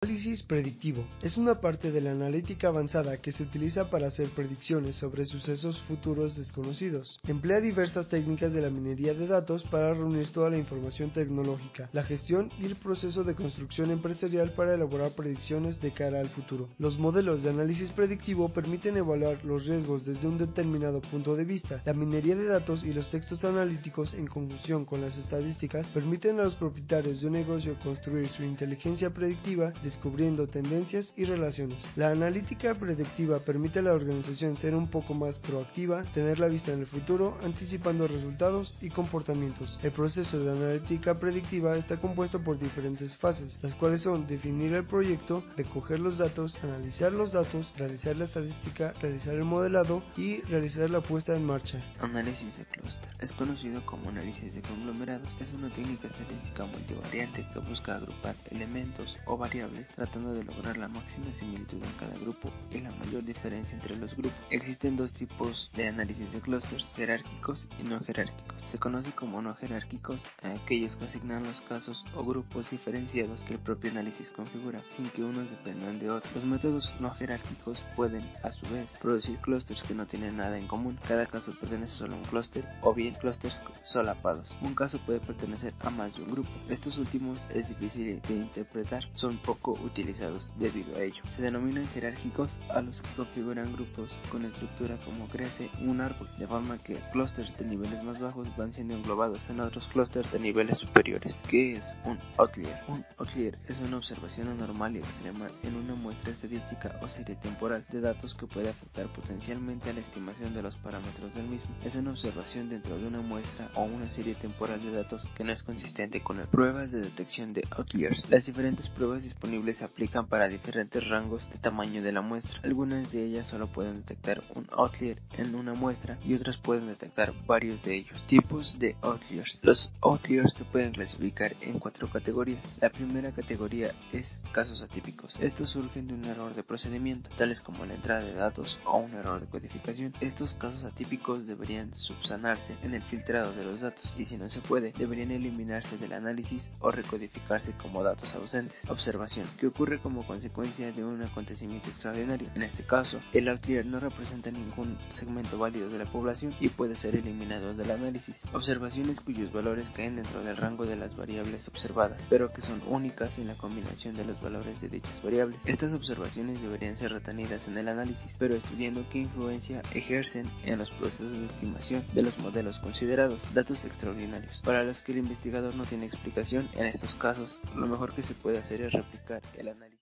Análisis predictivo es una parte de la analítica avanzada que se utiliza para hacer predicciones sobre sucesos futuros desconocidos. Emplea diversas técnicas de la minería de datos para reunir toda la información tecnológica, la gestión y el proceso de construcción empresarial para elaborar predicciones de cara al futuro. Los modelos de análisis predictivo permiten evaluar los riesgos desde un determinado punto de vista. La minería de datos y los textos analíticos, en conjunción con las estadísticas, permiten a los propietarios de un negocio construir su inteligencia predictiva, descubriendo tendencias y relaciones. La analítica predictiva permite a la organización ser un poco más proactiva, tener la vista en el futuro, anticipando resultados y comportamientos. El proceso de analítica predictiva está compuesto por diferentes fases, las cuales son definir el proyecto, recoger los datos, analizar los datos, realizar la estadística, realizar el modelado y realizar la puesta en marcha. Análisis de clúster. Es conocido como análisis de conglomerados. Es una técnica estadística multivariante que busca agrupar elementos o variables tratando de lograr la máxima similitud en cada grupo y la mayor diferencia entre los grupos. Existen dos tipos de análisis de clústeres, jerárquicos y no jerárquicos. Se conoce como no jerárquicos a aquellos que asignan los casos o grupos diferenciados que el propio análisis configura, sin que unos dependan de otros. Los métodos no jerárquicos pueden, a su vez, producir clústeres que no tienen nada en común. Cada caso pertenece solo a un clúster o bien clústeres solapados. Un caso puede pertenecer a más de un grupo. Estos últimos es difícil de interpretar, son poco utilizados debido a ello. Se denominan jerárquicos a los que configuran grupos con estructura como crece un árbol, de forma que clústeres de niveles más bajos van siendo englobados en otros clústeres de niveles superiores. ¿Qué es un outlier? Un outlier es una observación anormal y extrema en una muestra estadística o serie temporal de datos que puede afectar potencialmente a la estimación de los parámetros del mismo. Es una observación dentro de una muestra o una serie temporal de datos que no es consistente con el. Pruebas de detección de outliers. Las diferentes pruebas disponibles se aplican para diferentes rangos de tamaño de la muestra. Algunas de ellas solo pueden detectar un outlier en una muestra y otras pueden detectar varios de ellos. Tipos de outliers. Los outliers se pueden clasificar en 4 categorías. La primera categoría es casos atípicos. Estos surgen de un error de procedimiento, tales como la entrada de datos o un error de codificación. Estos casos atípicos deberían subsanarse en el filtrado de los datos y si no se puede, deberían eliminarse del análisis o recodificarse como datos ausentes. Observación, que ocurre como consecuencia de un acontecimiento extraordinario. En este caso, el outlier no representa ningún segmento válido de la población y puede ser eliminado del análisis. Observaciones cuyos valores caen dentro del rango de las variables observadas, pero que son únicas en la combinación de los valores de dichas variables. Estas observaciones deberían ser retenidas en el análisis, pero estudiando qué influencia ejercen en los procesos de estimación de los modelos considerados. Datos extraordinarios, para los que el investigador no tiene explicación. En estos casos, lo mejor que se puede hacer es replicar el análisis.